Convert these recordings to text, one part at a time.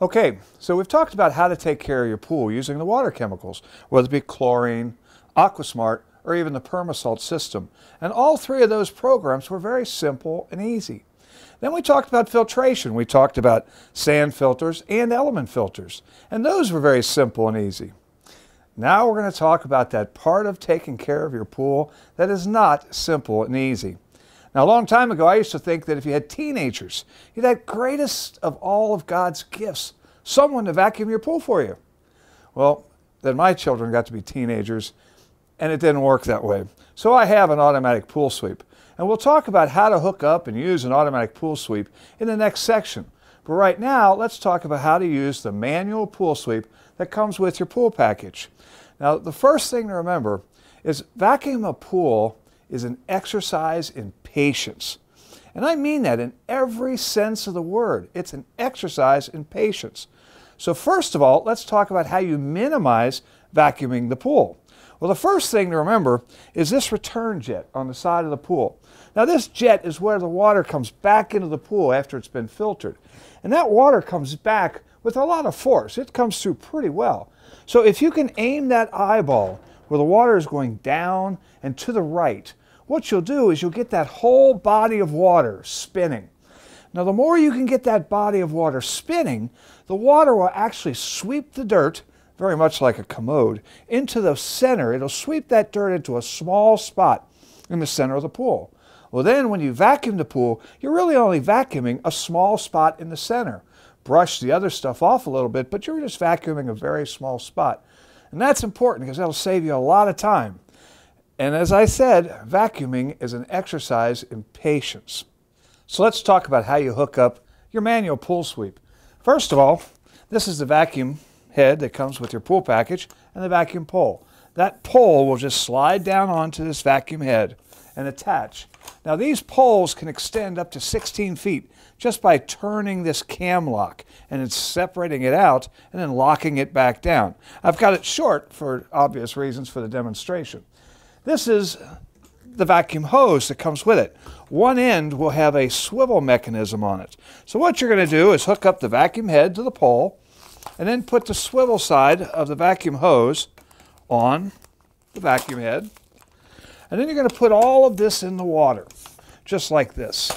Okay, so we've talked about how to take care of your pool using the water chemicals, whether it be chlorine, AquaSmart, or even the Permasalt system. And all three of those programs were very simple and easy. Then we talked about filtration. We talked about sand filters and element filters. And those were very simple and easy. Now we're going to talk about that part of taking care of your pool that is not simple and easy. Now, a long time ago, I used to think that if you had teenagers, you'd have greatest of all of God's gifts, someone to vacuum your pool for you. Well, then my children got to be teenagers, and it didn't work that way. So I have an automatic pool sweep. And we'll talk about how to hook up and use an automatic pool sweep in the next section. But right now, let's talk about how to use the manual pool sweep that comes with your pool package. Now, the first thing to remember is vacuuming a pool is an exercise in patience. And I mean that in every sense of the word. It's an exercise in patience. So first of all, let's talk about how you minimize vacuuming the pool. Well, the first thing to remember is this return jet on the side of the pool. Now, this jet is where the water comes back into the pool after it's been filtered. And that water comes back with a lot of force. It comes through pretty well. So if you can aim that eyeball where the water is going down and to the right, what you'll do is you'll get that whole body of water spinning. Now, the more you can get that body of water spinning, the water will actually sweep the dirt, very much like a commode, into the center. It'll sweep that dirt into a small spot in the center of the pool. Well, then when you vacuum the pool, you're really only vacuuming a small spot in the center. Brush the other stuff off a little bit, but you're just vacuuming a very small spot. And that's important because that'll save you a lot of time. And as I said, vacuuming is an exercise in patience. So let's talk about how you hook up your manual pool sweep. First of all, this is the vacuum head that comes with your pool package and the vacuum pole. That pole will just slide down onto this vacuum head and attach. Now, these poles can extend up to 16 feet just by turning this cam lock, and it's separating it out and then locking it back down. I've got it short for obvious reasons for the demonstration. This is the vacuum hose that comes with it. One end will have a swivel mechanism on it. So what you're going to do is hook up the vacuum head to the pole and then put the swivel side of the vacuum hose on the vacuum head. And then you're going to put all of this in the water, just like this.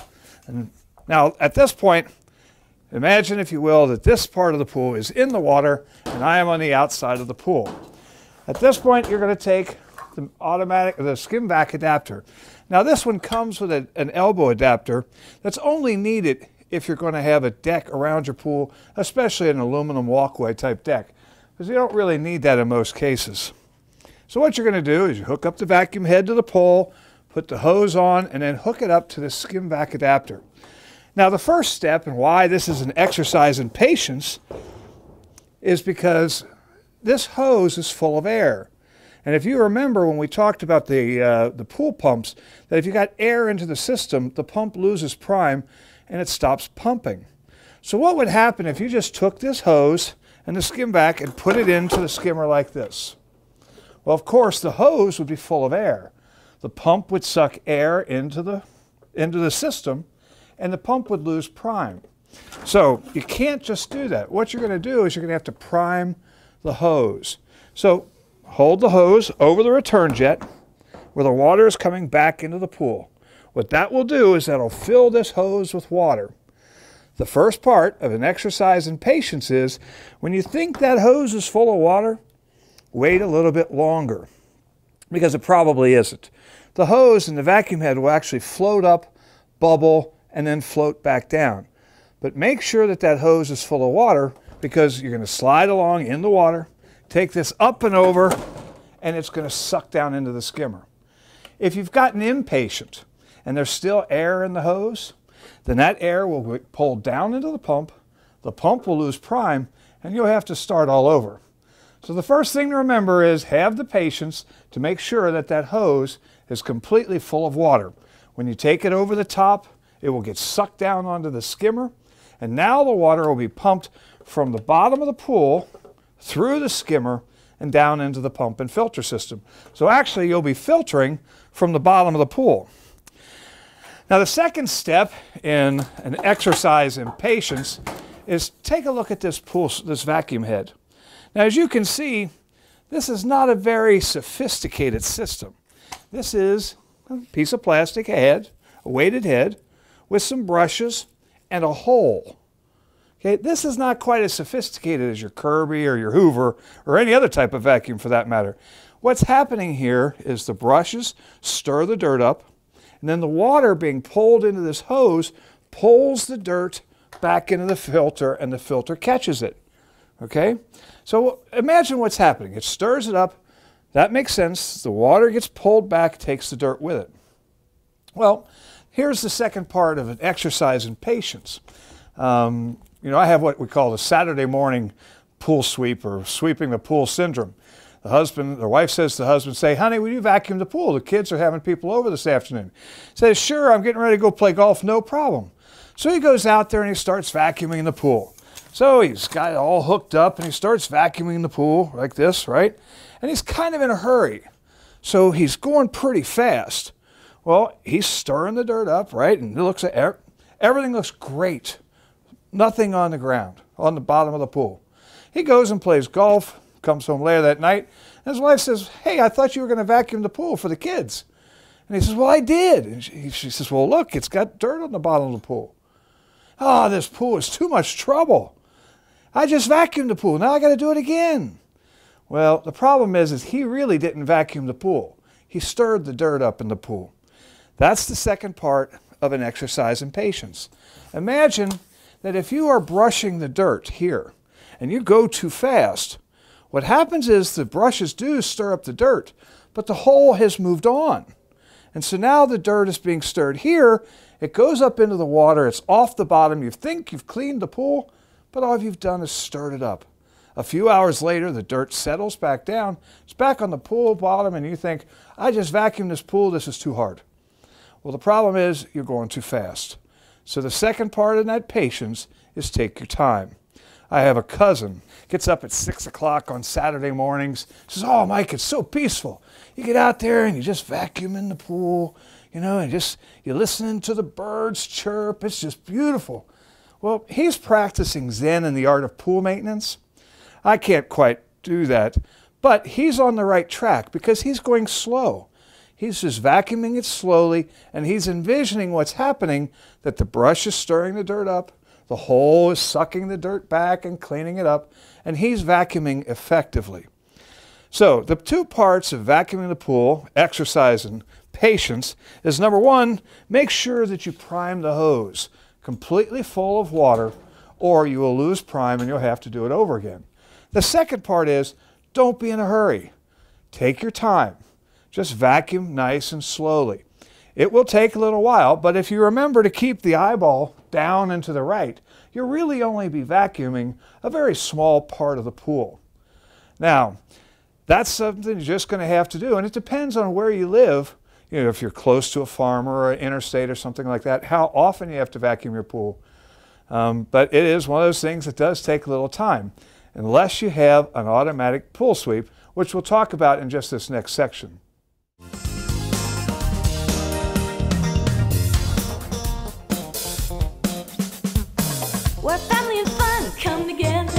And now, at this point, imagine, if you will, that this part of the pool is in the water and I am on the outside of the pool. At this point, you're going to take the skim vac adapter. Now, this one comes with an elbow adapter that's only needed if you're going to have a deck around your pool, especially an aluminum walkway type deck, because you don't really need that in most cases. So what you're going to do is you hook up the vacuum head to the pole, put the hose on, and then hook it up to the skim vac adapter. Now, the first step, and why this is an exercise in patience, is because this hose is full of air. And if you remember when we talked about the pool pumps, that if you got air into the system, the pump loses prime and it stops pumping. So what would happen if you just took this hose and the skim vac and put it into the skimmer like this? Well, of course, the hose would be full of air. The pump would suck air into the system, and the pump would lose prime. So you can't just do that. What you're going to do is you're going to have to prime the hose. So hold the hose over the return jet where the water is coming back into the pool. What that will do is that'll fill this hose with water. The first part of an exercise in patience is when you think that hose is full of water, wait a little bit longer, because it probably isn't. The hose and the vacuum head will actually float up, bubble, and then float back down. But make sure that that hose is full of water, because you're going to slide along in the water, take this up and over, and it's going to suck down into the skimmer. If you've gotten impatient and there's still air in the hose, then that air will get pulled down into the pump will lose prime, and you'll have to start all over. So the first thing to remember is have the patience to make sure that that hose is completely full of water. When you take it over the top, it will get sucked down onto the skimmer, and now the water will be pumped from the bottom of the pool through the skimmer and down into the pump and filter system. So actually, you'll be filtering from the bottom of the pool. Now, the second step in an exercise in patience is take a look at this this vacuum head. Now, as you can see, this is not a very sophisticated system. This is a piece of plastic, a head, a weighted head, with some brushes and a hole. Okay, this is not quite as sophisticated as your Kirby or your Hoover or any other type of vacuum for that matter. What's happening here is the brushes stir the dirt up, and then the water being pulled into this hose pulls the dirt back into the filter, and the filter catches it. Okay? So imagine what's happening. It stirs it up. That makes sense. The water gets pulled back, takes the dirt with it. Well, here's the second part of an exercise in patience. You know, I have what we call the Saturday morning pool sweep, or sweeping the pool syndrome. The wife says to the husband, say, honey, will you vacuum the pool? The kids are having people over this afternoon. He says, sure, I'm getting ready to go play golf, no problem. So he goes out there and he starts vacuuming the pool. So he's got it all hooked up and he starts vacuuming the pool like this, right? And he's kind of in a hurry. So he's going pretty fast. Well, he's stirring the dirt up, right? And it looks at everything looks great. Nothing on the ground, on the bottom of the pool. He goes and plays golf, comes home later that night, and his wife says, hey, I thought you were going to vacuum the pool for the kids. And he says, well, I did. And she says, well, look, it's got dirt on the bottom of the pool. Oh, this pool is too much trouble. I just vacuumed the pool. Now I got to do it again. Well, the problem is he really didn't vacuum the pool. He stirred the dirt up in the pool. That's the second part of an exercise in patience. Imagine that if you are brushing the dirt here and you go too fast, what happens is the brushes do stir up the dirt, but the hole has moved on. And so now the dirt is being stirred here. It goes up into the water. It's off the bottom. You think you've cleaned the pool, but all you've done is stirred it up. A few hours later, the dirt settles back down. It's back on the pool bottom, and you think, I just vacuumed this pool. This is too hard. Well, the problem is you're going too fast. So the second part of that patience is take your time. I have a cousin, gets up at 6 o'clock on Saturday mornings, says, oh, Mike, it's so peaceful. You get out there and you just vacuum in the pool, you know, and you're listening to the birds chirp. It's just beautiful. Well, he's practicing Zen in the art of pool maintenance. I can't quite do that, but he's on the right track because he's going slow. He's just vacuuming it slowly, and he's envisioning what's happening, that the brush is stirring the dirt up, the hole is sucking the dirt back and cleaning it up, and he's vacuuming effectively. So the two parts of vacuuming the pool, exercise and patience, is number one, make sure that you prime the hose completely full of water, or you will lose prime and you'll have to do it over again. The second part is, don't be in a hurry. Take your time. Just vacuum nice and slowly. It will take a little while, but if you remember to keep the eyeball down and to the right, you'll really only be vacuuming a very small part of the pool. Now, that's something you're just going to have to do, and it depends on where you live. You know, if you're close to a farm or an interstate or something like that, how often you have to vacuum your pool. But it is one of those things that does take a little time, unless you have an automatic pool sweep, which we'll talk about in just this next section. Where family and fun come together.